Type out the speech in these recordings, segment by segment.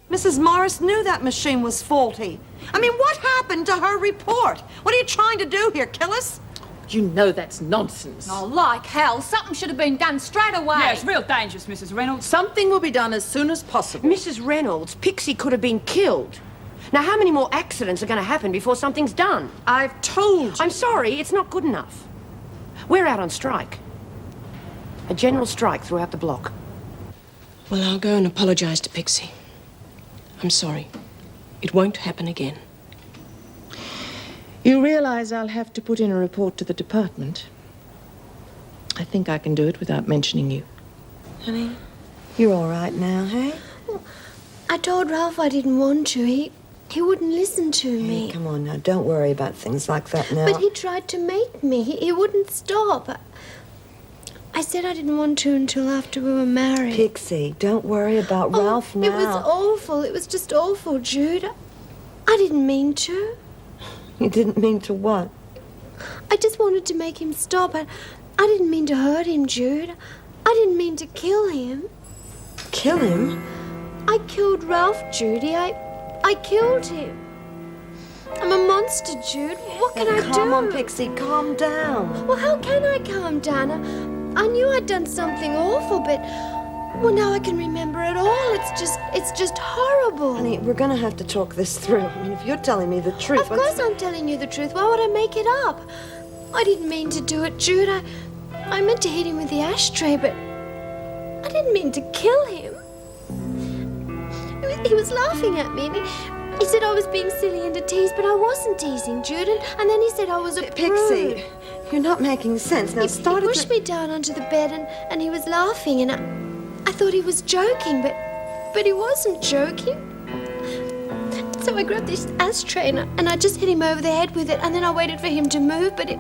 Mrs. Morris knew that machine was faulty. I mean, what happened to her report? What are you trying to do here, kill us? You know that's nonsense. Oh, like hell. Something should have been done straight away. Yeah, it's real dangerous, Mrs. Reynolds. Something will be done as soon as possible. Mrs. Reynolds, Pixie could have been killed. Now, how many more accidents are going to happen before something's done? I've told you. I'm sorry, it's not good enough. We're out on strike. A general strike throughout the block. Well, I'll go and apologize to Pixie. I'm sorry. It won't happen again. You realize I'll have to put in a report to the department. I think I can do it without mentioning you. Honey, you're all right now, hey? I told Ralph I didn't want to. He wouldn't listen to me. Hey, come on now, don't worry about things like that now. But he tried to make me. He wouldn't stop. I said I didn't want to until after we were married. Pixie, don't worry about Ralph now. It was awful. It was just awful, Jude. I didn't mean to. You didn't mean to what? I just wanted to make him stop. I didn't mean to hurt him, Jude. I didn't mean to kill him. Kill him? I killed Ralph, Judy. I killed him. I'm a monster, Jude. What can I do? Come on, Pixie, calm down. Well, how can I calm down? I knew I'd done something awful, but... Well, now I can remember it all. It's just horrible. Honey, we're gonna have to talk this through. I mean, if you're telling me the truth... Of course I'm telling you the truth. Why would I make it up? I didn't mean to do it, Jude. I meant to hit him with the ashtray, but... I didn't mean to kill him. He was laughing at me, and he said I was being silly and to tease, but I wasn't teasing, Jude. And then he said I was a Pixie, prude. you're not making sense. Now, He pushed me down onto the bed, and he was laughing, and I thought he was joking, but he wasn't joking. So I grabbed this ashtray, and I just hit him over the head with it, and then I waited for him to move, but he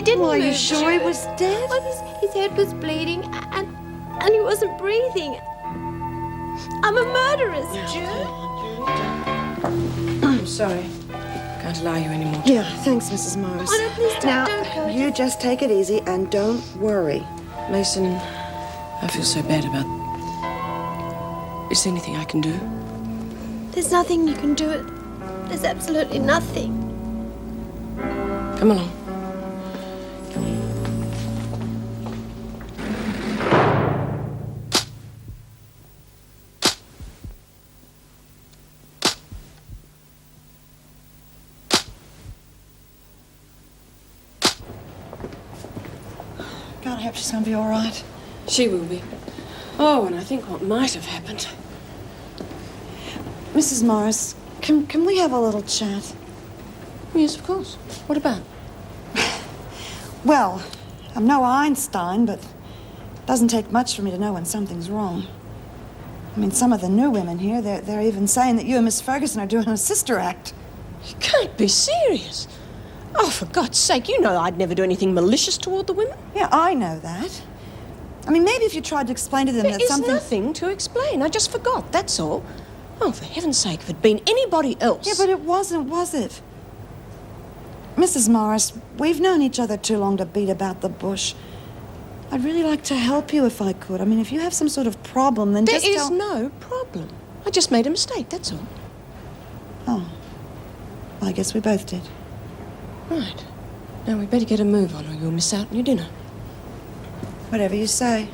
didn't Well, are move. you sure he was dead? Well, his head was bleeding, and he wasn't breathing. I'm a murderess, Jude. I'm sorry. Can't allow you anymore. Yeah, thanks, Mrs. Morris. Oh, no, please don't, Now, don't go. you just take it easy and don't worry. Mason, I feel so bad about... Is there anything I can do? There's nothing you can do. There's absolutely nothing. Come along. God, I hope she's gonna be all right. She will be. Oh, and I think what might have happened... Mrs. Morris, can we have a little chat? Yes, of course. What about? Well, I'm no Einstein, but it doesn't take much for me to know when something's wrong. I mean, some of the new women here, they're even saying that you and Miss Ferguson are doing a sister act. You can't be serious. Oh, for God's sake, you know I'd never do anything malicious toward the women. Yeah, I know that. I mean, maybe if you tried to explain to them that There's something... nothing to explain. I just forgot, that's all. Oh, for heaven's sake, if it'd been anybody else... Yeah, but it wasn't, was it? Mrs. Morris, we've known each other too long to beat about the bush. I'd really like to help you if I could. I mean, if you have some sort of problem, then There just is tell... no problem. I just made a mistake, that's all. Oh. Well, I guess we both did. Right. Now we'd better get a move on or you'll miss out on your dinner. Whatever you say.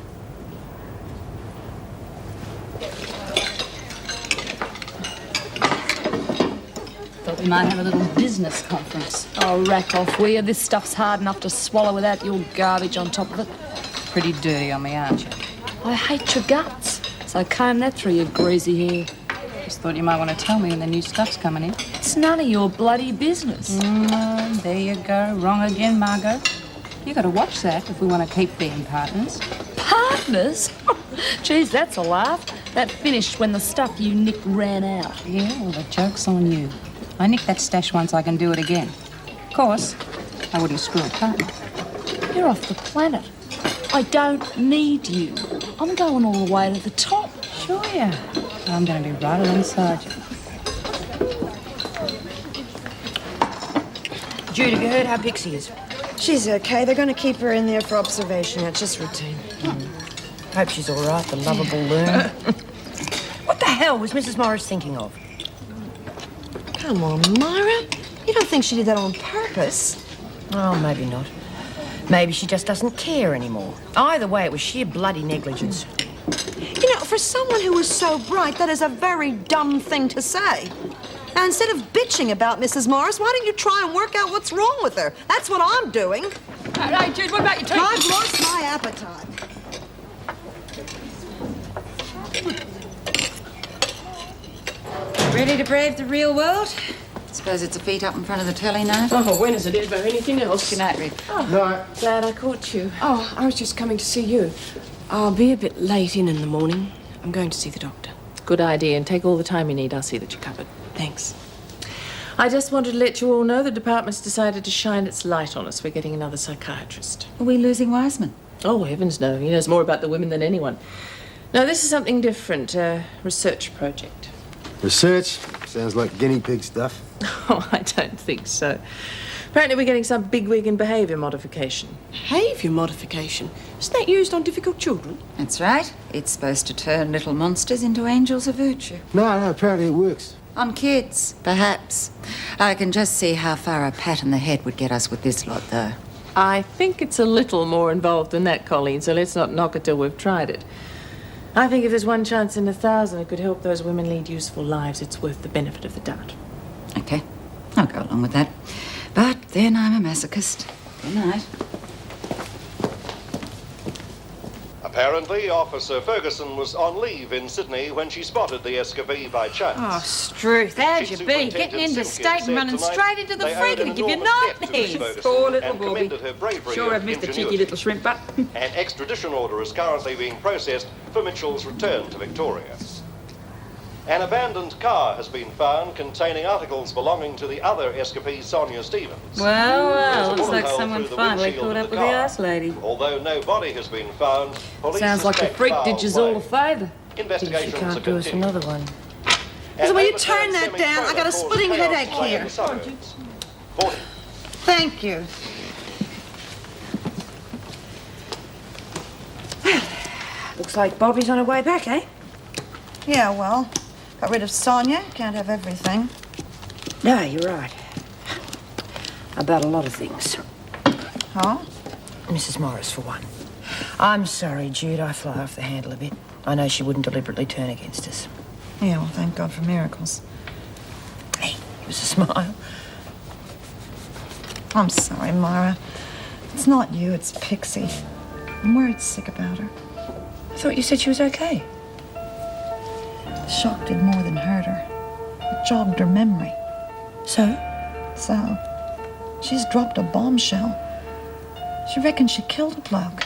Thought we might have a little business conference. Oh, rack off, will you? This stuff's hard enough to swallow without your garbage on top of it. Pretty dirty on me, aren't you? I hate your guts. So comb that through your greasy hair. Just thought you might want to tell me when the new stuff's coming in. It's none of your bloody business. There you go. Wrong again, Margot. You got to watch that if we want to keep being partners. Partners? Geez, that's a laugh. That finished when the stuff you nicked ran out. Yeah, well, the joke's on you. I nicked that stash once, I can do it again. Of course, I wouldn't screw a partner. You're off the planet. I don't need you. I'm going all the way to the top. Sure, yeah. I'm going to be right alongside you. Jude, have you heard how Pixie is? She's okay. They're going to keep her in there for observation. It's just routine. Hope she's all right, the lovable loon. What the hell hell was Mrs. Morris thinking of? Come on, Myra. You don't think she did that on purpose? Oh, maybe not. Maybe she just doesn't care anymore. Either way, it was sheer bloody negligence. You know, for someone who was so bright, that is a very dumb thing to say. Now, instead of bitching about Mrs. Morris, why don't you try and work out what's wrong with her? That's what I'm doing. Hey, Jude, what about your teeth? I've lost my appetite. Ready to brave the real world? Suppose it's a feet up in front of the telly now. Oh, when is it ever anything else? Good night, Rick. Glad I caught you. Oh, I was just coming to see you. I'll be a bit late in the morning. I'm going to see the doctor. Good idea, and take all the time you need. I'll see that you're covered. Thanks. I just wanted to let you all know the department's decided to shine its light on us. We're getting another psychiatrist. Are we losing Wiseman? Oh, heavens no. He knows more about the women than anyone. No, this is something different, a research project. Research? Sounds like guinea pig stuff. Oh, I don't think so. Apparently we're getting some bigwig in behaviour modification. Behaviour modification? Isn't that used on difficult children? That's right. It's supposed to turn little monsters into angels of virtue. No, apparently it works. On kids, perhaps. I can just see how far a pat on the head would get us with this lot, though. I think it's a little more involved than that, Colleen, so let's not knock it till we've tried it. I think if there's one chance in 1,000 it could help those women lead useful lives, it's worth the benefit of the doubt. Okay, I'll go along with that. But then I'm a masochist. Good night. Apparently, Officer Ferguson was on leave in Sydney when she spotted the escapee by chance. Oh, Struth, how'd you be? Getting into state and running straight into the freaker to give you nightmares. Poor little Bobby. Bobby. Sure have missed a cheeky little shrimp butt. An extradition order is currently being processed for Mitchell's return to Victoria. An abandoned car has been found containing articles belonging to the other escapee, Sonia Stevens. Well, There's a looks like bullet hole someone through the finally windshield caught of up with car. the ice lady. Although no body has been found, police Sounds like the suspect freak foul did us all play. a favour. Investigations She are can't do us continuing. another one. So will you turn that down? I got a splitting headache here. 40. Thank you. Looks like Bobby's on her way back, eh? Yeah, well, got rid of Sonia. Can't have everything. No, you're right. About a lot of things. Huh? Mrs. Morris, for one. I'm sorry, Jude. I fly off the handle a bit. I know she wouldn't deliberately turn against us. Yeah, well, thank God for miracles. Hey, give us a smile. I'm sorry, Myra. It's not you, it's Pixie. I'm worried sick about her. I thought you said she was okay. The shock did more than hurt her. It jogged her memory. So? So, she's dropped a bombshell. She reckons she killed a bloke.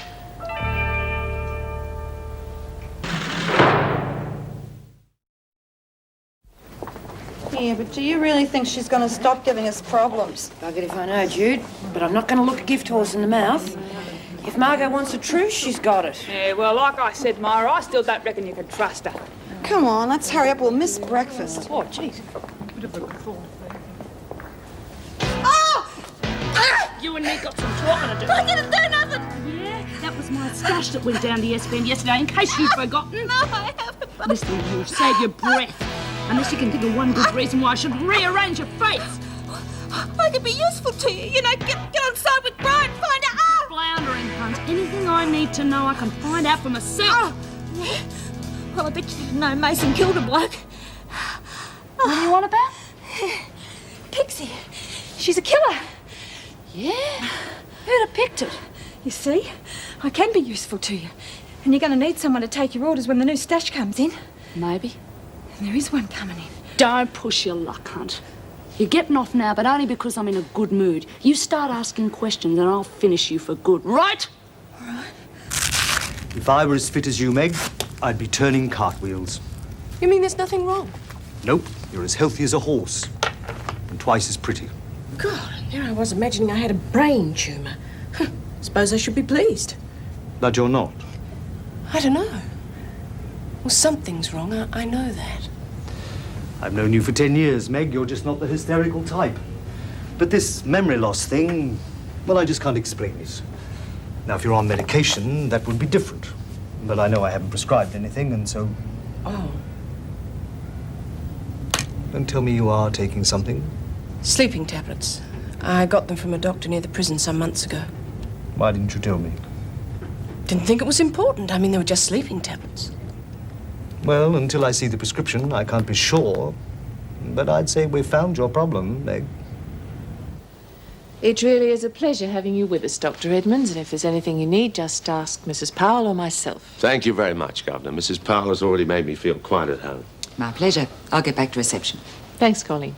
Yeah, but do you really think she's going to stop giving us problems? Buggered if I know, Jude. But I'm not going to look a gift horse in the mouth. If Margot wants the truth, she's got it. Yeah, well, like I said, Myra, I still don't reckon you can trust her. Come on, let's hurry up. We'll miss breakfast. Oh, jeez. You and me got some talking to do. I didn't do nothing. Yeah, that was my stash that went down to SPN yesterday, in case you've forgotten. No, I haven't. Listen, you save your breath. Unless you can think of one good reason why I should rearrange your face. I could be useful to you. You know, get on side with Brian, find out. Floundering, cunt. Anything I need to know, I can find out for myself. Yeah. Well, I bet you didn't know Mason killed a bloke. What do you want about? Pixie. She's a killer. Yeah. Who'd have picked it? You see, I can be useful to you. And you're going to need someone to take your orders when the new stash comes in. Maybe. And there is one coming in. Don't push your luck, Hunt. You're getting off now, but only because I'm in a good mood. You start asking questions and I'll finish you for good, right? If I were as fit as you, Meg, I'd be turning cartwheels. You mean there's nothing wrong? Nope, you're as healthy as a horse. And twice as pretty. God, here I was imagining I had a brain tumour. Suppose I should be pleased. But you're not. I don't know. Well, something's wrong. I know that. I've known you for 10 years, Meg. You're just not the hysterical type. But this memory loss thing, well, I just can't explain it. Now, if you're on medication, that would be different. But I know I haven't prescribed anything, and so... Oh. And tell me you are taking something. Sleeping tablets. I got them from a doctor near the prison some months ago. Why didn't you tell me? Didn't think it was important. I mean, they were just sleeping tablets. Well, until I see the prescription, I can't be sure. But I'd say we've found your problem, Meg. It really is a pleasure having you with us, Dr. Edmonds, and if there's anything you need, just ask Mrs. Powell or myself. Thank you very much, Governor. Mrs. Powell has already made me feel quite at home. My pleasure. I'll get back to reception. Thanks, Colleen.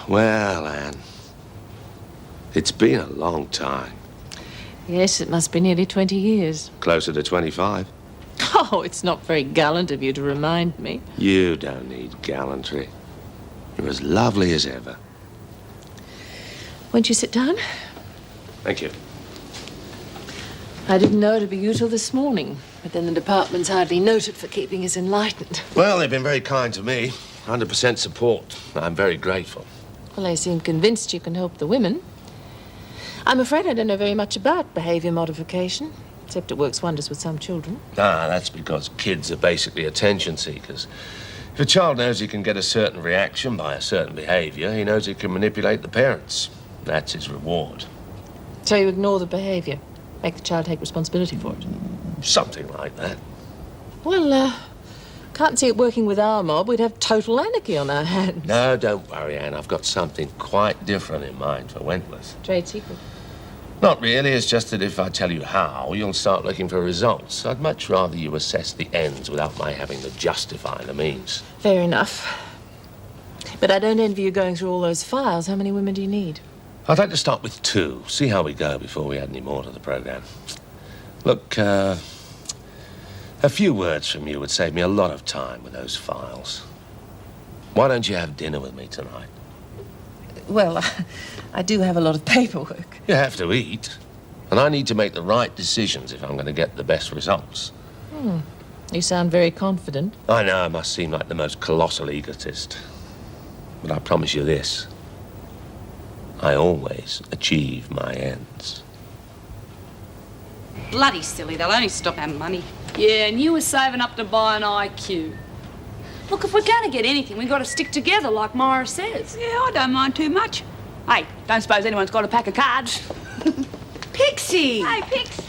Well, Anne, it's been a long time. Yes, it must be nearly 20 years. Closer to 25. Oh, it's not very gallant of you to remind me. You don't need gallantry. You're as lovely as ever. Won't you sit down? Thank you. I didn't know it'd be you till this morning, but then the department's hardly noted for keeping us enlightened. Well, they've been very kind to me. 100% support. I'm very grateful. Well, they seem convinced you can help the women. I'm afraid I don't know very much about behaviour modification, except it works wonders with some children. Ah, that's because kids are basically attention seekers. If a child knows he can get a certain reaction by a certain behaviour, he knows he can manipulate the parents. That's his reward. So you ignore the behaviour, make the child take responsibility for it? Something like that. Well, can't see it working with our mob. We'd have total anarchy on our hands. No, don't worry, Anne. I've got something quite different in mind for Wentworth. Trade secret. Not really. It's just that if I tell you how, you'll start looking for results. I'd much rather you assess the ends without my having to justify the means. Fair enough. But I don't envy you going through all those files. How many women do you need? I'd like to start with 2. See how we go before we add any more to the programme. Look, a few words from you would save me a lot of time with those files. Why don't you have dinner with me tonight? Well, I do have a lot of paperwork. You have to eat. And I need to make the right decisions if I'm going to get the best results. You sound very confident. I know I must seem like the most colossal egotist. But I promise you this. I always achieve my ends. Bloody silly, they'll only stop our money. Yeah, and you were saving up to buy an IQ. Look, if we're going to get anything, we've got to stick together, like Myra says. Yeah, I don't mind too much. Hey, don't suppose anyone's got a pack of cards? Pixie! Hey, Pix.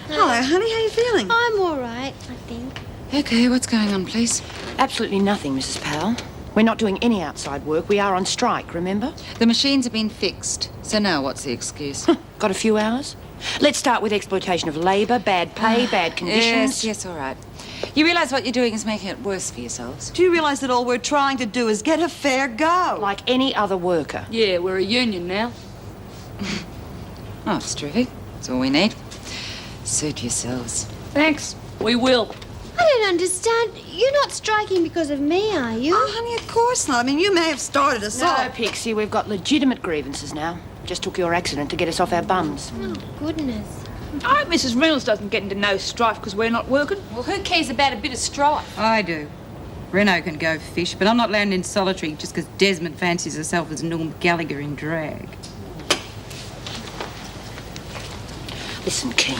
Hello, honey. How you feeling? I'm all right, I think. Okay, what's going on, please? Absolutely nothing, Mrs. Powell. We're not doing any outside work. We are on strike, remember? The machines have been fixed. So now what's the excuse? Got a few hours? Let's start with exploitation of labour, bad pay, bad conditions. Yes, all right. You realise what you're doing is making it worse for yourselves? Do you realise that all we're trying to do is get a fair go? Like any other worker. Yeah, we're a union now. Oh, it's terrific. That's all we need. Suit yourselves. Thanks. We will. I don't understand. You're not striking because of me, are you? Oh, honey, of course not. I mean, you may have started us No, off. Pixie, we've got legitimate grievances now. Just took your accident to get us off our bums. Oh, goodness. I hope Mrs. Reynolds doesn't get into no strife because we're not working. Well, who cares about a bit of strife? I do. Reno can go fish, but I'm not landing in solitary just because Desmond fancies herself as Norm Gallagher in drag. Listen, Keen.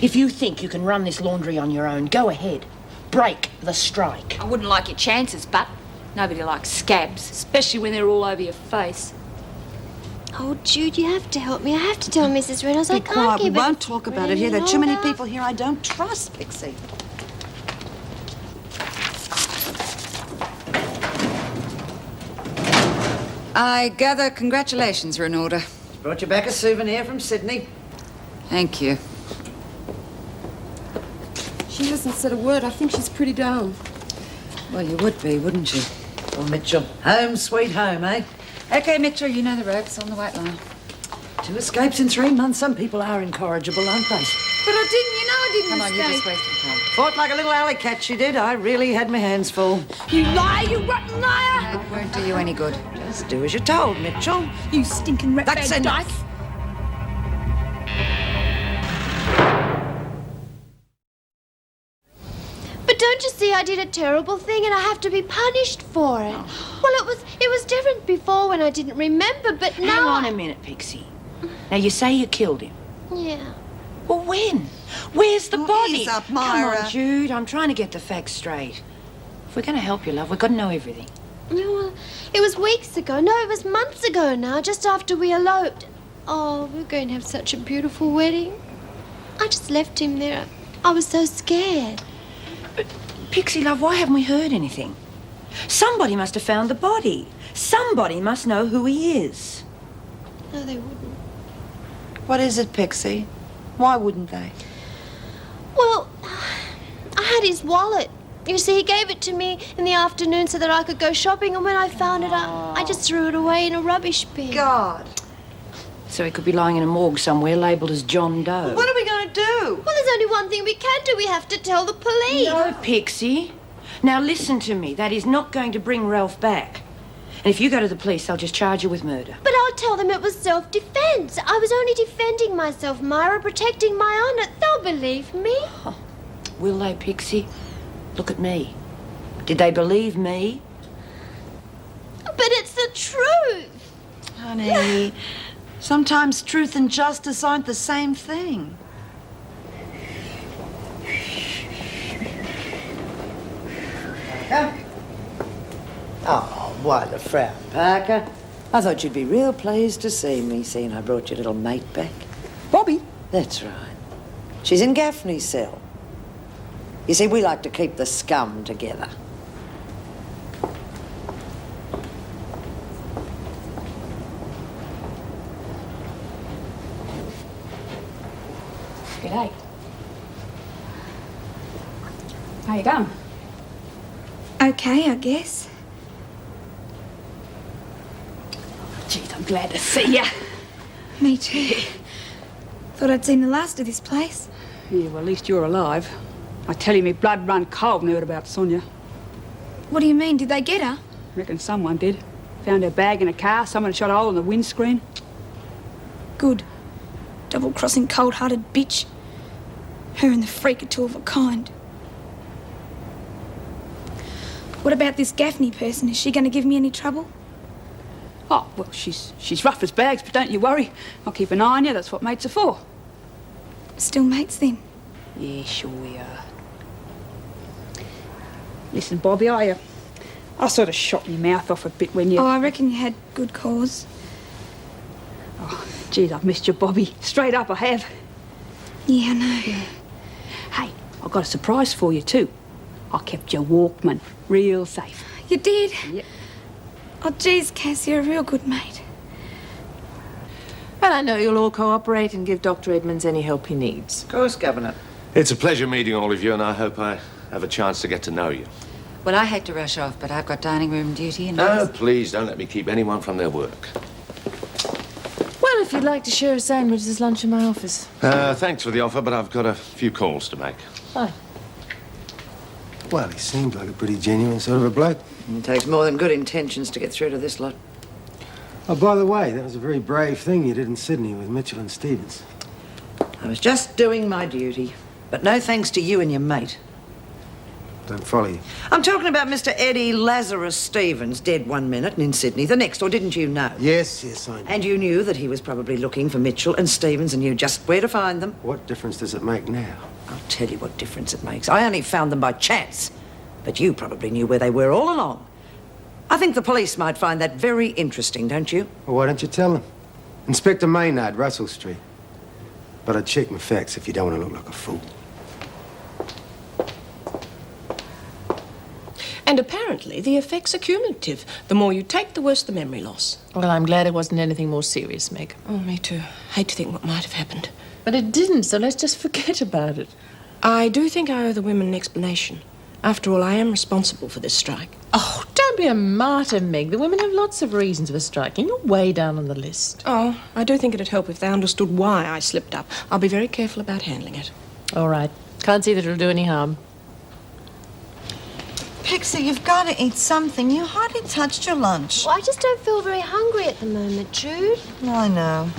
If you think you can run this laundry on your own, go ahead. Break the strike. I wouldn't like your chances, but nobody likes scabs, especially when they're all over your face. Oh, Jude, you have to help me. I have to tell Mrs. Reynolds I Be can't quiet. We keep it won't talk about it here. There are too many longer. people here I don't trust, Pixie. I gather congratulations are in order. Brought you back a souvenir from Sydney. Thank you. She hasn't said a word. I think she's pretty down. Well, you would be, wouldn't you? Well, Mitchell, home sweet home, eh? Okay, Mitchell, you know the ropes on the white line. 2 escapes in 3 months. Some people are incorrigible, aren't they? But I didn't Come on, you're just wasting time. Fought like a little alley cat, she did. I really had my hands full. You liar, you rotten liar! It won't do you any good. Just do as you're told, Mitchell. You stinking ratbag That's dyke. enough. But don't you see I did a terrible thing and I have to be punished for it? Well, it was different before when I didn't remember, but now Hang on a minute, Pixie. Now, you say you killed him. Yeah. Well, when? Where's the body? ease up, Come Myra. on, Jude. I'm trying to get the facts straight. If we're going to help you, love, we've got to know everything. Well, it was weeks ago. No, it was months ago now, just after we eloped. Oh, we're going to have such a beautiful wedding. I just left him there. I was so scared. But, Pixie, love, why haven't we heard anything? Somebody must have found the body. Somebody must know who he is. No, they wouldn't. What is it, Pixie? Why wouldn't they? Well, I had his wallet. You see, he gave it to me in the afternoon so that I could go shopping, and when I found it, I just threw it away in a rubbish bin. God. So he could be lying in a morgue somewhere labelled as John Doe. What are we going to do? Well, there's only one thing we can do. We have to tell the police. No, Pixie. Now listen to me. That is not going to bring Ralph back. And if you go to the police, they'll just charge you with murder. But I'll tell them it was self-defense. I was only defending myself, Myra, protecting my honor. They'll believe me. Oh, will they, Pixie? Look at me. Did they me? But it's the truth. Honey, sometimes truth and justice aren't the same thing. Oh, what a Frau Parker. I thought you'd be real pleased to see me, seeing I brought your little mate back. Bobby? That's right. She's in Gaffney's cell. You see, we like to keep the scum together. G'day. How you going? Okay, I guess. Jeez, I'm glad to see ya. Me too. Thought I'd seen the last of this place. Yeah, well, at least you're alive. I tell you, me blood run cold when I heard about Sonia. What do you mean? Did they get her? Reckon someone did. Found her bag in a car, someone shot a hole in the windscreen. Good. Double-crossing, cold-hearted bitch. Her and the freak are two of a kind. What about this Gaffney person? Is she going to give me any trouble? Oh, well, she's rough as bags, but don't you worry. I'll keep an eye on you. That's what mates are for. Still mates, then? Yeah, sure we are. Listen, Bobby, I sort of shot my mouth off a bit when you... Oh, I reckon you had good cause. Oh, geez, I've missed you, Bobby. Straight up, I have. Yeah, I know. Yeah. Hey, I've got a surprise for you, too. I kept your Walkman real safe. You did? Yep. Oh, geez, Cass, you're a real good mate. Well, I know you'll all cooperate and give Dr. Edmonds any help he needs. Of course, Governor. It's a pleasure meeting all of you, and I hope I have a chance to get to know you. Well, I hate to rush off, but I've got dining room duty and... No, please don't let me keep anyone from their work. Well, if you'd like to share a sandwich, there's lunch in my office. Thanks for the offer, but I've got a few calls to make. Bye. Well, he seemed like a pretty genuine sort of a bloke. It takes more than good intentions to get through to this lot. Oh, by the way, that was a very brave thing you did in Sydney with Mitchell and Stevens. I was just doing my duty. But no thanks to you and your mate. Don't follow you. I'm talking about Mr. Eddie Lazarus Stevens, dead one minute and in Sydney the next, or didn't you know? Yes, I know. And you knew that he was probably looking for Mitchell and Stevens and knew just where to find them. What difference does it make now? I'll tell you what difference it makes. I only found them by chance. But you probably knew where they were all along. I think the police might find that very interesting, don't you? Well, why don't you tell them? Inspector Maynard, Russell Street. But I'd check my facts if you don't want to look like a fool. And apparently the effects are cumulative. The more you take, the worse the memory loss. Well, I'm glad it wasn't anything more serious, Meg. Oh, me too. Hate to think what might have happened. But it didn't, so let's just forget about it. I do think I owe the women an explanation. After all, I am responsible for this strike. Oh, don't be a martyr, Meg. The women have lots of reasons for striking. You're way down on the list. Oh, I do think it'd help if they understood why I slipped up. I'll be very careful about handling it. All right. Can't see that it'll do any harm. Pixie, you've got to eat something. You hardly touched your lunch. Well, I just don't feel very hungry at the moment, Jude. I know.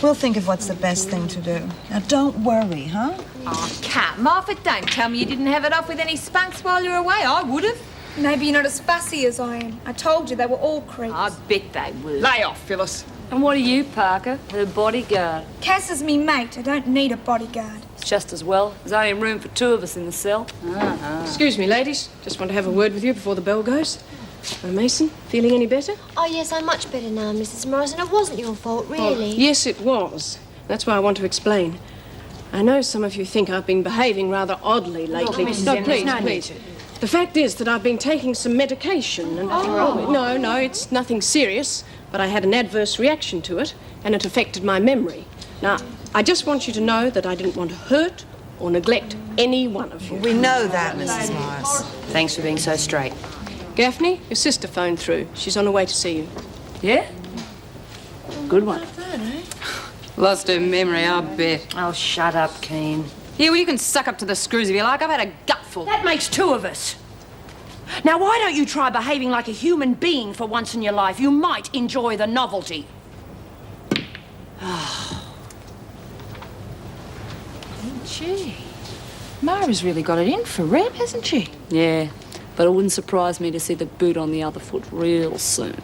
We'll think of what's the best thing to do. Now, don't worry, huh? Oh, Cat, Martha, don't tell me you didn't have it off with any spunks while you were away. I would have. Maybe you're not as fussy as I am. I told you they were all creeps. I bet they would. Lay off, Phyllis. And what are you, Parker? Her bodyguard. Cass is me mate. I don't need a bodyguard. It's just as well. There's only room for 2 of us in the cell. Excuse me, ladies. Just want to have a word with you before the bell goes. Mason, feeling any better? Oh, yes, I'm much better now, Mrs. Morrison. It wasn't your fault, really. Oh, yes, it was. That's why I want to explain. I know some of you think I've been behaving rather oddly lately. Please. The fact is that I've been taking some medication and... No, it's nothing serious, but I had an adverse reaction to it, and it affected my memory. Now, I just want you to know that I didn't want to hurt or neglect any one of you. We know that, Mrs. Morris. Thanks for being so straight. Gaffney, your sister phoned through. She's on her way to see you. Yeah? Good one. Lost her memory, I bet. Oh, shut up, Keen. Yeah, well, you can suck up to the screws if you like. I've had a gutful. That makes 2 of us. Now, why don't you try behaving like a human being for once in your life? You might enjoy the novelty. Gee, Mara's really got it in for Reb, hasn't she? Yeah, but it wouldn't surprise me to see the boot on the other foot real soon.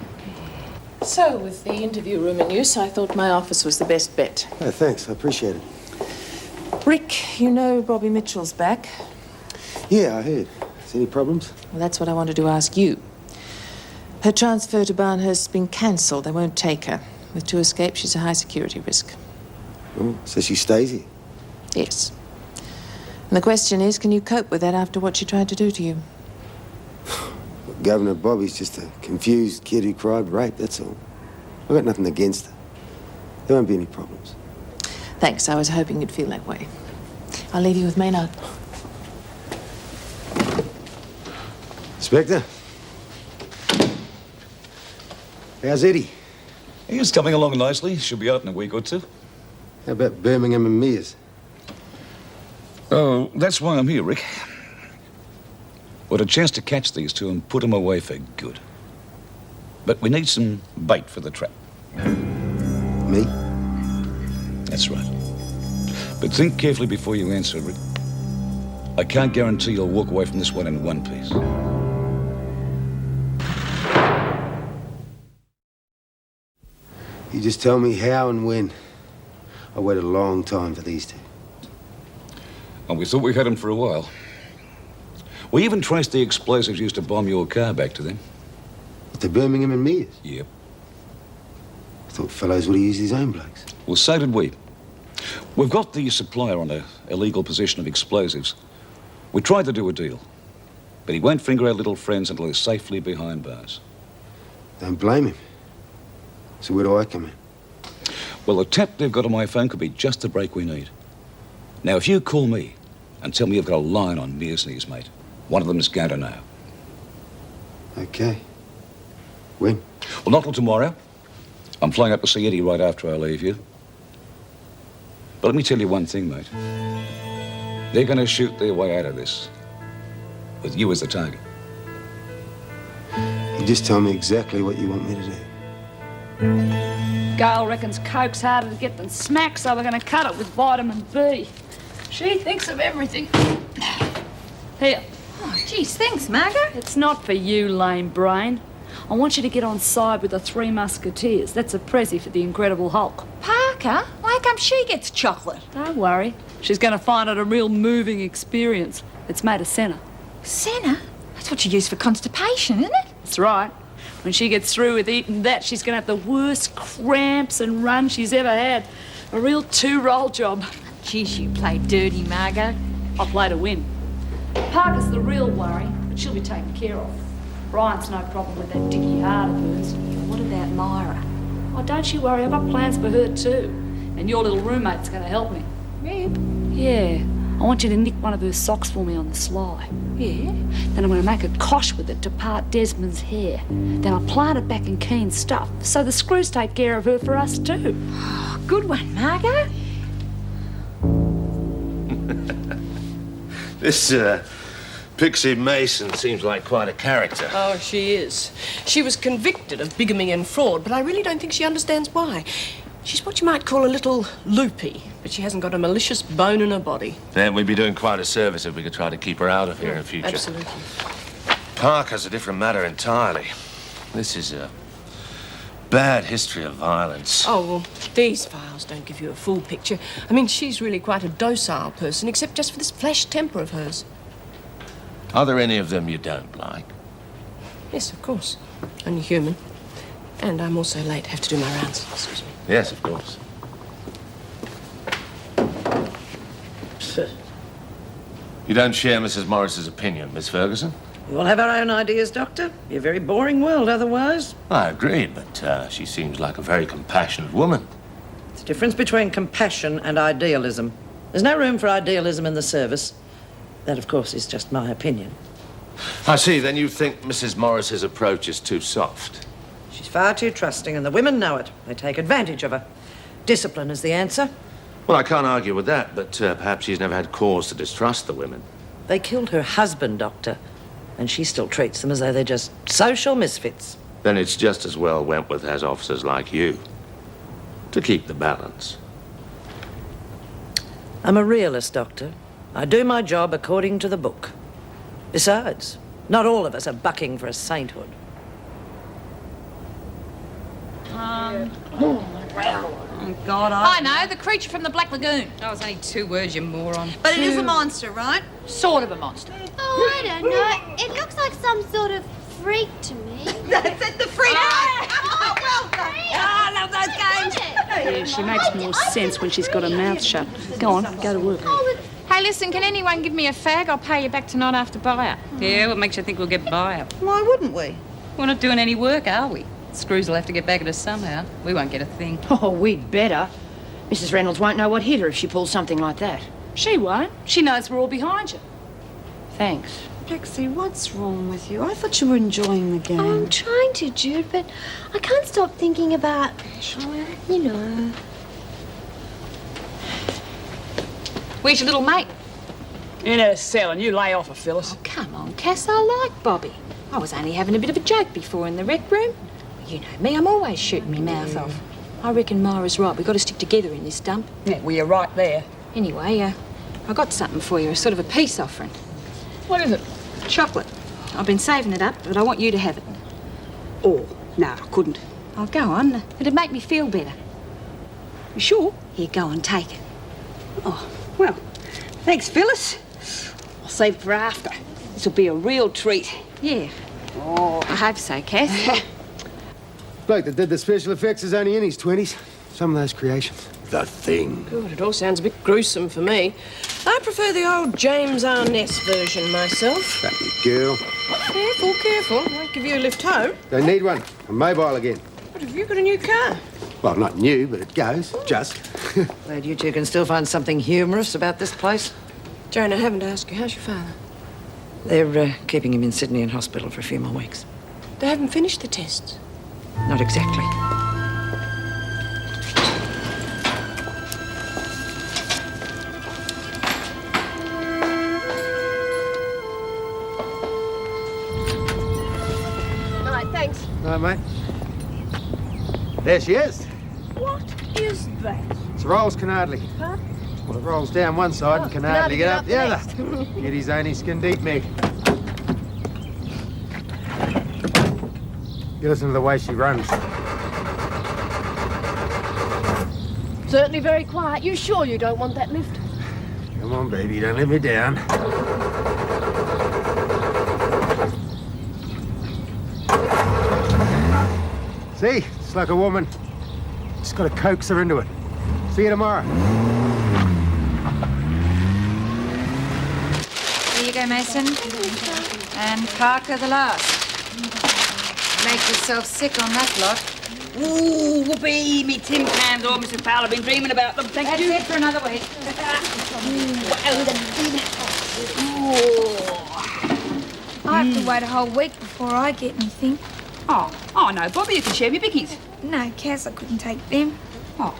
So, with the interview room in use, I thought my office was the best bet. Oh, thanks. I appreciate it. Rick, you know Bobby Mitchell's back. Yeah, I heard. Is there any problems? Well, that's what I wanted to ask you. Her transfer to Barnhurst's been cancelled. They won't take her. With 2 escapes, she's a high security risk. Oh, so she stays here? Yes. And the question is, can you cope with that after what she tried to do to you? Governor Bobby's just a confused kid who cried rape, that's all. I've got nothing against her. There won't be any problems. Thanks, I was hoping you'd feel that way. I'll leave you with Maynard. Inspector? How's Eddie? He's coming along nicely. Should be out in a week or 2. How about Birmingham and Mears? Oh, that's why I'm here, Rick. What a chance to catch these 2 and put them away for good. But we need some bait for the trap. Me? That's right. But think carefully before you answer, Rick. I can't guarantee you'll walk away from this one in one piece. You just tell me how and when. I waited a long time for these 2. And we thought we had them for a while. We even traced the explosives used to bomb your car back to them. To Birmingham and Mears? Yep. I thought Fellows would have used his own blokes. Well, so did we. We've got the supplier on a illegal possession of explosives. We tried to do a deal, but he won't finger our little friends until they're safely behind bars. Don't blame him. So where do I come in? Well, the tap they've got on my phone could be just the break we need. Now, if you call me and tell me you've got a line on Mears and his mate, one of them is going to know. Okay. When? Well, not till tomorrow. I'm flying up to see Eddie right after I leave you. But let me tell you one thing, mate. They're going to shoot their way out of this, with you as the target. You just tell me exactly what you want me to do. Gail reckons coke's harder to get than smack, so we're going to cut it with vitamin B. She thinks of everything. Here. Oh, geez, thanks, Margaret. It's not for you, lame brain. I want you to get on side with the 3 Musketeers. That's a prezi for the Incredible Hulk. Parker, why come she gets chocolate? Don't worry. She's going to find it a real moving experience. It's made of senna. Senna? That's what you use for constipation, isn't it? That's right. When she gets through with eating that, she's going to have the worst cramps and run she's ever had. A real 2-roll job. Geez, you play dirty, Margot. I play to win. Parker's the real worry, but she'll be taken care of. Brian's no problem with that dicky heart of hers. What about Myra? Oh, don't you worry, I've got plans for her too. And your little roommate's going to help me. Reb? Yeah. I want you to nick one of her socks for me on the sly. Yeah? Then I'm going to make a cosh with it to part Desmond's hair. Then I'll plant it back in Keen's stuff, so the screws take care of her for us too. Oh, good one, Margot. This, Pixie Mason seems like quite a character. Oh, she is. She was convicted of bigamy and fraud, but I really don't think she understands why. She's what you might call a little loopy, but she hasn't got a malicious bone in her body. Then we'd be doing quite a service if we could try to keep her out of here in future. Absolutely. Parker's a different matter entirely. This is bad history of violence. Oh, well, these files don't give you a full picture. I mean, she's really quite a docile person, except just for this flash temper of hers. Are there any of them you don't like? Yes, of course. Only human. And I'm also late. Have to do my rounds. Excuse me. Yes, of course. You don't share Mrs. Morris's opinion, Miss Ferguson? We all have our own ideas, Doctor. You're a very boring world otherwise. I agreed, but she seems like a very compassionate woman. There's a difference between compassion and idealism. There's no room for idealism in the service. That, of course, is just my opinion. I see. Then you think Mrs. Morris's approach is too soft. She's far too trusting, and the women know it. They take advantage of her. Discipline is the answer. Well, I can't argue with that, but perhaps she's never had cause to distrust the women. They killed her husband, Doctor, and she still treats them as though they're just social misfits. Then it's just as well Wentworth has officers like you to keep the balance. I'm a realist, Doctor. I do my job according to the book. Besides, not all of us are bucking for a sainthood. Oh, God, I know, the creature from the Black Lagoon. That was only 2 words, you moron. But it is a monster, right? Sort of a monster. Oh, I don't know. It looks like some sort of freak to me. That's it, the freak! Oh, well done. I love those games. Yeah, she makes more sense when she's got her mouth shut. Go on, go to work. Hey, listen, can anyone give me a fag? I'll pay you back tonight after buyout. Yeah, what makes you think we'll get buyout? Why wouldn't we? We're not doing any work, are we? Screws will have to get back at us somehow. We won't get a thing. Oh, we'd better. Mrs. Reynolds won't know what hit her if she pulls something like that. She won't. She knows we're all behind you. Thanks. Lexi, what's wrong with you? I thought you were enjoying the game. I'm trying to, Jude, but I can't stop thinking about, you know. Where's your little mate? In her cell, and you lay off her, Phyllis. Oh, come on, Cass, I like Bobby. I was only having a bit of a joke before in the rec room. You know me, I'm always shooting me mouth off. I reckon Myra's right. We've got to stick together in this dump. Yeah, well, you're right there. Anyway, I got something for you, a sort of a peace offering. What is it? Chocolate. I've been saving it up, but I want you to have it. Oh, no, I couldn't. Oh, go on. It'd make me feel better. You sure? Here, go on, take it. Oh, well, thanks, Phyllis. I'll save it for after. This'll be a real treat. Yeah. Oh, I hope so, Cass. Bloke that did the special effects is only in his 20s. Some of those creations. The Thing. God, it all sounds a bit gruesome for me. I prefer the old James Arness version myself. That girl. Careful, careful. I won't give you a lift home. Don't need one. I'm mobile again. What, have you got a new car? Well, not new, but it goes. Just. Glad you two can still find something humorous about this place. Joan, I haven't asked you. How's your father? They're keeping him in Sydney in hospital for a few more weeks. They haven't finished the tests. Not exactly. All right, thanks. All right, mate. There she is. What is that? It's Rolls Canardly. Huh? Well, it rolls down one side and can hardly get up the other. Kitty's only skin deep, Meg. You listen to the way she runs. Certainly very quiet. You sure you don't want that lift? Come on, baby, don't let me down. See? It's like a woman. Just gotta coax her into it. See you tomorrow. There you go, Mason. And Parker the last. Make yourself sick on that lot. Ooh, whoopee, me tin cans, oh, Mrs. Powell, I've been dreaming about them. Thank you. That's it for another week. I have to wait a whole week before I get anything. Oh, no, Bobby, you can share me bickies. No, Cass, I couldn't take them. Oh,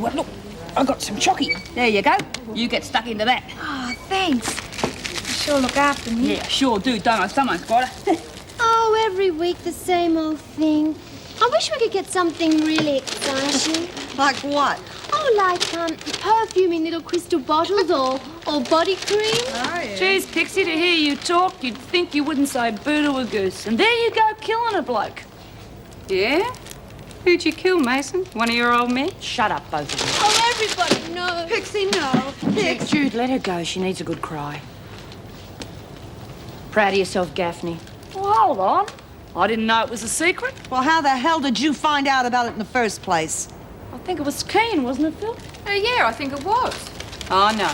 well, look, I got some chocky. There you go. You get stuck into that. Oh, thanks. You sure look after me. Yeah, sure do, don't I? Someone's got her. Oh, every week the same old thing. I wish we could get something really exciting. Like what? Oh, like perfume in little crystal bottles or body cream. Oh, yeah. Geez, Pixie, to hear you talk, you'd think you wouldn't say boo to a goose. And there you go, killing a bloke. Yeah? Who'd you kill, Mason? One of your old men? Shut up, both of you. Oh, everybody, no. Pixie, no. Pix. Jude, let her go. She needs a good cry. Proud of yourself, Gaffney? Well, hold on. I didn't know it was a secret. Well, how the hell did you find out about it in the first place? I think it was Keen, wasn't it, Phil? Yeah, I think it was. Oh, no.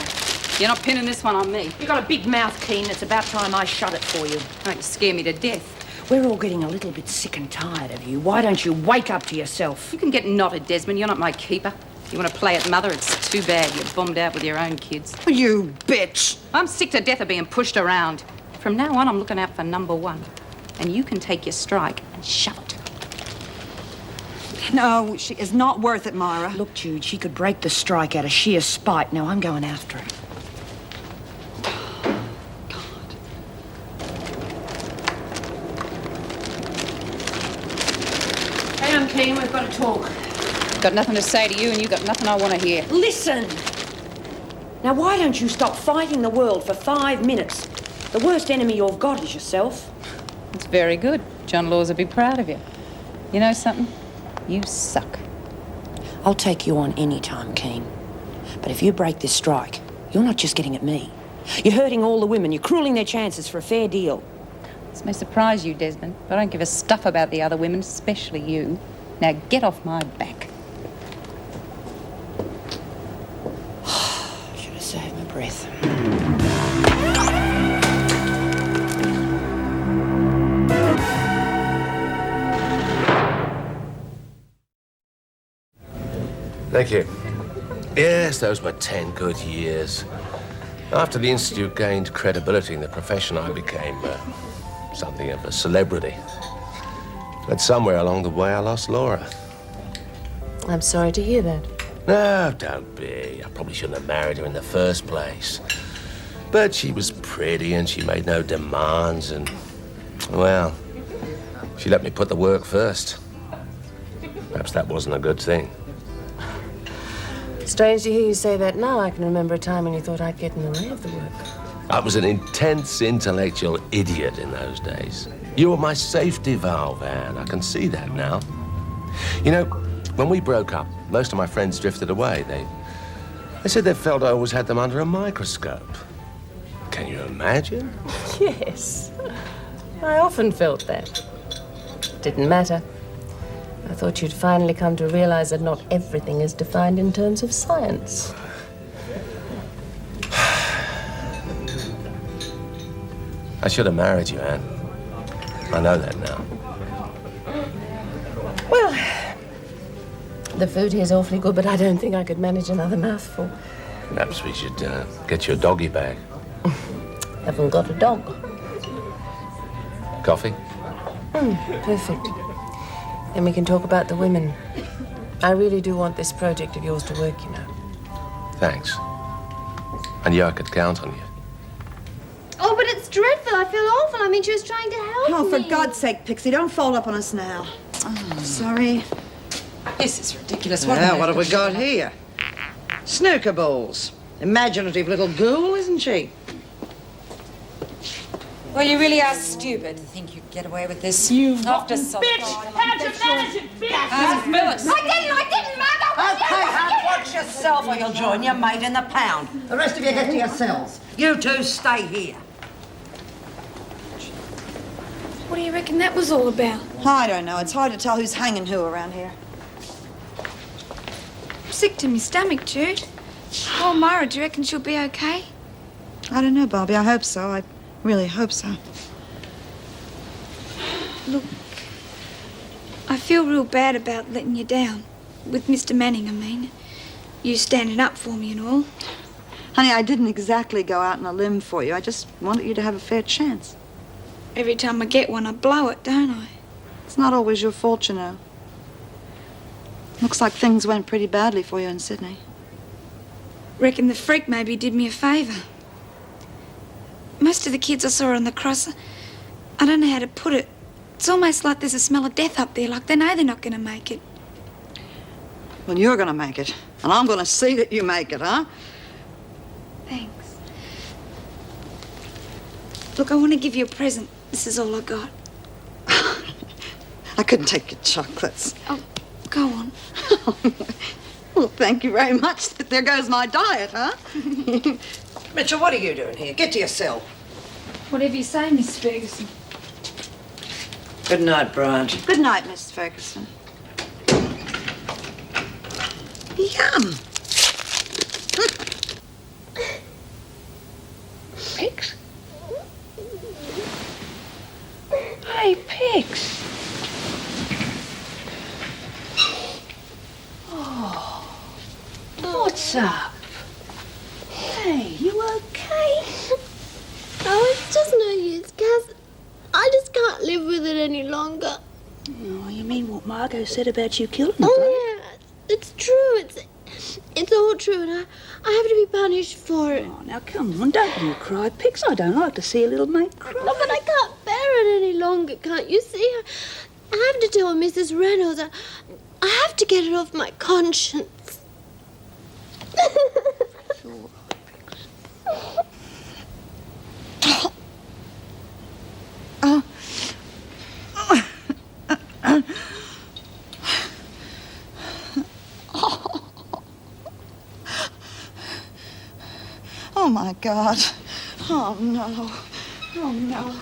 You're not pinning this one on me. You got a big mouth, Keen. It's about time I shut it for you. Don't scare me to death. We're all getting a little bit sick and tired of you. Why don't you wake up to yourself? You can get knotted, Desmond. You're not my keeper. You want to play at mother? It's too bad. You're bombed out with your own kids. You bitch. I'm sick to death of being pushed around. From now on, I'm looking out for number one. And you can take your strike and shove it. No, she is not worth it, Myra. Look, Jude, she could break the strike out of sheer spite. Now I'm going after her. Hang on, Keen, we've got to talk. Got nothing to say to you, and you got nothing I want to hear. Listen! Now, why don't you stop fighting the world for 5 minutes? The worst enemy you've got is yourself. It's very good. John Laws would be proud of you. You know something? You suck. I'll take you on any time, Keen. But if you break this strike, you're not just getting at me. You're hurting all the women. You're crueling their chances for a fair deal. This may surprise you, Desmond, but I don't give a stuff about the other women, especially you. Now get off my back. Should have saved my breath. Thank you. Yes, those were 10 good years. After the Institute gained credibility in the profession, I became something of a celebrity. But somewhere along the way, I lost Laura. I'm sorry to hear that. No, don't be. I probably shouldn't have married her in the first place. But she was pretty and she made no demands and, well, she let me put the work first. Perhaps that wasn't a good thing. Strange to hear you say that now. I can remember a time when you thought I'd get in the way of the work. I was an intense intellectual idiot in those days. You were my safety valve, Anne. I can see that now. You know, when we broke up, most of my friends drifted away. They said they felt I always had them under a microscope. Can you imagine? Yes. I often felt that. Didn't matter. I thought you'd finally come to realize that not everything is defined in terms of science. I should have married you, Anne. I know that now. Well, the food here's awfully good, but I don't think I could manage another mouthful. Perhaps we should get you a doggy bag. Haven't got a dog. Coffee? Perfect. Then we can talk about the women. I really do want this project of yours to work, you know. Thanks. I knew I could count on you. Oh, but it's dreadful. I feel awful. I mean, she was trying to help me. Oh, for God's sake, Pixie, don't fold up on us now. Oh, sorry. This is ridiculous. What have we got here? Snooker balls. Imaginative little ghoul, isn't she? Well, you really are stupid to think you'd get away with this. You After bitch! How'd you manage it, bitch? Phyllis. I didn't, Mother. Okay, hon, watch yourself or you'll join your mate in the pound. The rest of you get to your cells. You two stay here. What do you reckon that was all about? I don't know. It's hard to tell who's hanging who around here. I'm sick to my stomach, Jude. Oh, Myra, do you reckon she'll be okay? I don't know, Bobby. I hope so. I really hope so. Look, I feel real bad about letting you down. With Mr. Manning, I mean. You standing up for me and all. Honey, I didn't exactly go out on a limb for you. I just wanted you to have a fair chance. Every time I get one, I blow it, don't I? It's not always your fault, you know. Looks like things went pretty badly for you in Sydney. Reckon the freak maybe did me a favour. Most of the kids I saw on the cross, I don't know how to put it. It's almost like there's a smell of death up there, like they know they're not going to make it. Well, you're going to make it. And I'm going to see that you make it, huh? Thanks. Look, I want to give you a present. This is all I got. I couldn't take your chocolates. Oh, go on. Well, thank you very much. There goes my diet, huh? Mitchell, what are you doing here? Get to your cell. Whatever you say, Miss Ferguson. Good night, Bryant. Good night, Miss Ferguson. Yum. Pix? Hey, Pix. Oh, what's up? Hey, you okay? Oh, it's just no use, Cass. I just can't live with it any longer. Oh, you mean what Margot said about you killing the Oh, yeah. It's true. It's all true, and I have to be punished for it. Oh, now come on, don't you cry, Pix. I don't like to see a little mate cry. No, but I can't bear it any longer, can't you see? I have to tell Mrs. Reynolds. I have to get it off my conscience. It's all right, Pix. Oh, my God. Oh, no. Oh, no.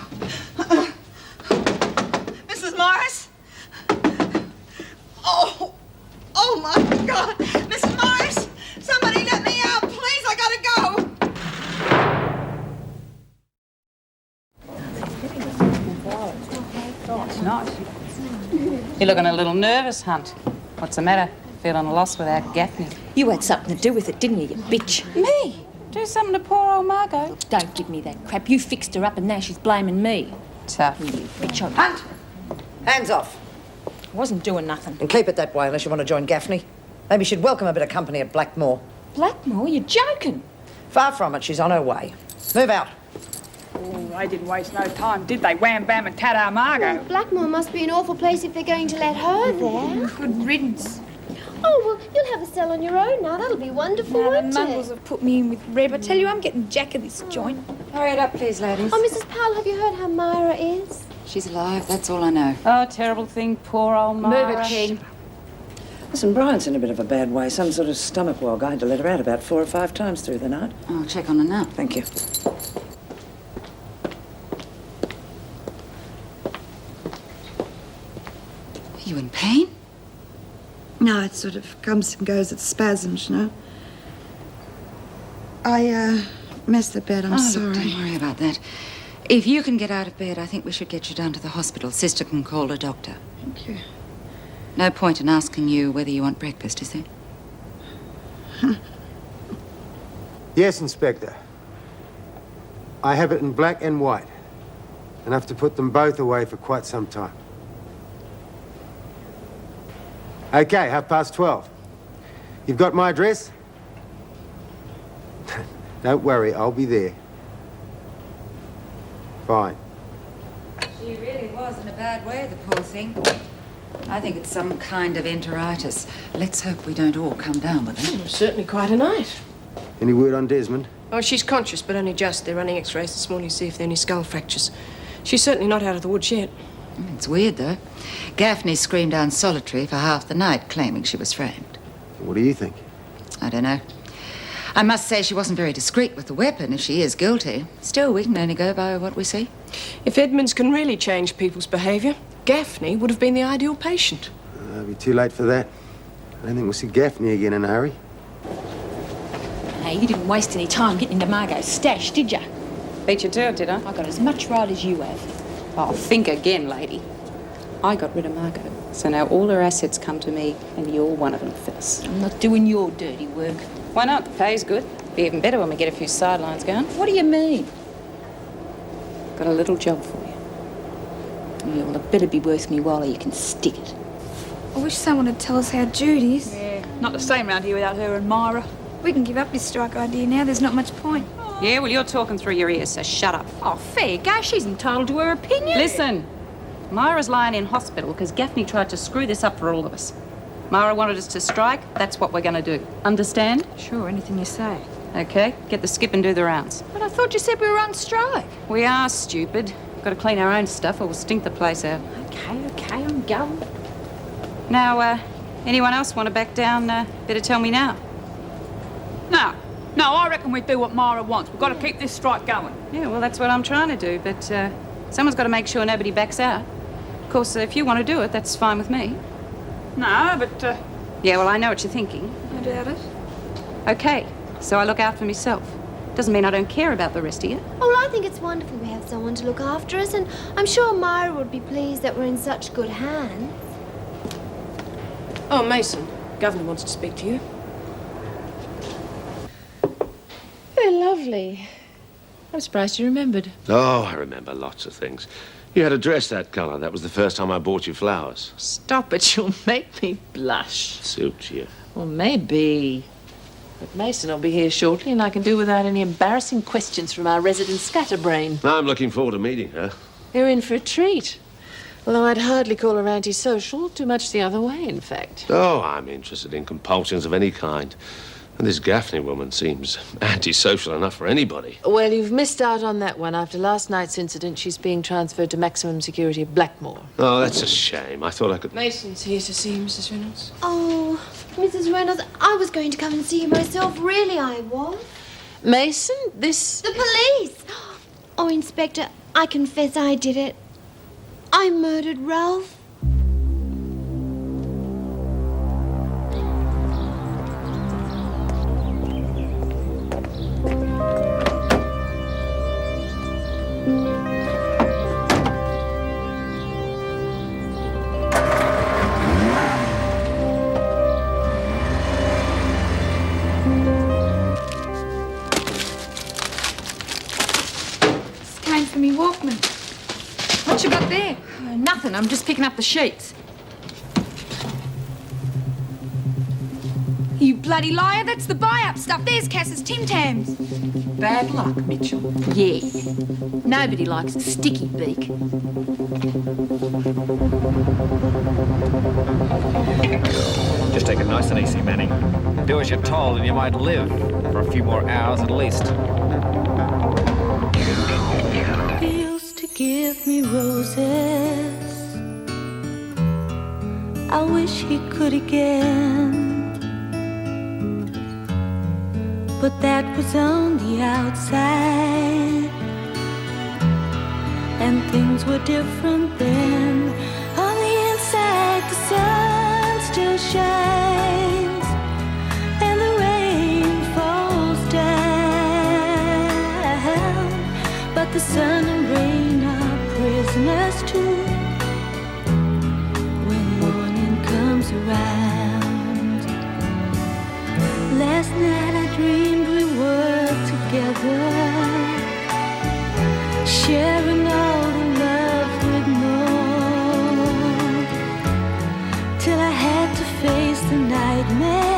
Mrs. Morris? Oh my God. Mrs. Morris, somebody let me out, please. I gotta go. It's nice. You're looking a little nervous, Hunt. What's the matter? Feeling lost without Gaffney? You had something to do with it, didn't you, you bitch? Me? Do something to poor old Margot? Don't give me that crap. You fixed her up and now she's blaming me. Tough. You bitch. Hunt! Hands off. I wasn't doing nothing. And keep it that way unless you want to join Gaffney. Maybe she'd welcome a bit of company at Blackmore. Blackmore? You're joking. Far from it. She's on her way. Move out. Oh, they didn't waste no time, did they? Wham, bam, and ta-da, Margot. Blackmore must be an awful place if they're going to let her there. Good riddance. Oh, well, you'll have a cell on your own now. That'll be wonderful, Now, the won't Mungles it? have put me in with Reb. I tell you, I'm getting jack of this joint. Hurry it up, please, ladies. Oh, Mrs. Powell, have you heard how Myra is? She's alive, that's all I know. Oh, terrible thing, poor old Myra. Move it, King. Listen, Bryant's in a bit of a bad way. Some sort of stomach wog. I had to let her out about 4 or 5 times through the night. I'll check on her now. Thank you. Are you in pain? No, it sort of comes and goes. It's spasms, you know. I messed the bed. I'm sorry. Don't worry about that. If you can get out of bed, I think we should get you down to the hospital. Sister can call a doctor. Thank you. No point in asking you whether you want breakfast, is there? Yes, Inspector. I have it in black and white. Enough to put them both away for quite some time. Okay, 12:30. You've got my address? Don't worry, I'll be there. Fine. She really was in a bad way, the poor thing. I think it's some kind of enteritis. Let's hope we don't all come down with it. It was certainly quite a night. Any word on Desmond? Oh, she's conscious, but only just. They're running x-rays this morning to see if there are any skull fractures. She's certainly not out of the woods yet. It's weird, though. Gaffney screamed down solitary for half the night, claiming she was framed. What do you think? I don't know. I must say she wasn't very discreet with the weapon, if she is guilty. Still, we can only go by what we see. If Edmonds can really change people's behaviour, Gaffney would have been the ideal patient. It'll be too late for that. I don't think we'll see Gaffney again in a hurry. Hey, you didn't waste any time getting into Margot's stash, did ya? Beat you to it, did I? I got as much right as you have. Oh, think again, lady. I got rid of Margot, so now all her assets come to me, and you're one of them, Phyllis. I'm not doing your dirty work. Why not? The pay's good. Be even better when we get a few sidelines going. What do you mean? Got a little job for you. Yeah, well, it better be worth me while you can stick it. I wish someone would tell us how Jude is. Yeah, not the same round here without her and Myra. We can give up this strike idea now. There's not much point. Yeah, well, you're talking through your ears, so shut up. Oh, fair go. She's entitled to her opinion. Listen, Myra's lying in hospital because Gaffney tried to screw this up for all of us. Myra wanted us to strike. That's what we're going to do. Understand? Sure, anything you say. Okay, get the skip and do the rounds. But I thought you said we were on strike. We are stupid. Got to clean our own stuff or we'll stink the place out. Okay, I'm going. Now, Anyone else want to back down? Better tell me now. No, I reckon we do what Mara wants. We've got to keep this strike going. Yeah, well, that's what I'm trying to do, but someone's got to make sure nobody backs out. Of course, if you want to do it, that's fine with me. No, but... Yeah, well, I know what you're thinking. I doubt it. Okay, so I look out for myself. Doesn't mean I don't care about the rest of you. Well, I think it's wonderful we have someone to look after us, and I'm sure Myra would be pleased that we're in such good hands. Oh, Mason, Governor wants to speak to you. They're lovely. I'm surprised you remembered. Oh, I remember lots of things. You had a dress that colour. That was the first time I bought you flowers. Stop it, you'll make me blush. Suits you. Well, maybe. But Mason will be here shortly, and I can do without any embarrassing questions from our resident scatterbrain. I'm looking forward to meeting her. You're in for a treat. Although I'd hardly call her antisocial, too much the other way, in fact. Oh, I'm interested in compulsions of any kind. And this Gaffney woman seems antisocial enough for anybody. Well, you've missed out on that one. After last night's incident, she's being transferred to maximum security at Blackmore. Oh, that's a shame. I thought I could... Mason's here to see you, Mrs. Reynolds. Oh, Mrs. Reynolds, I was going to come and see you myself. Really, I was. Mason, this... The police! Oh, Inspector, I confess I did it. I murdered Ralph. Came for me Walkman. What you got there? Nothing. I'm just picking up the sheets. You bloody liar. That's the buy-up stuff. There's Cass's Tim Tams. Bad luck, Mitchell. Yeah. Nobody likes a sticky beak. Just take it nice and easy, Manning. Do as you're told and you might live for a few more hours at least. He used to give me roses. I wish he could again. But that was on the outside, and things were different then. On the inside, the sun still shines, and the rain falls down. But the sun and rain are prisoners too when morning comes around. Last night I dreamed we were together, sharing all the love we'd known, till I had to face the nightmare.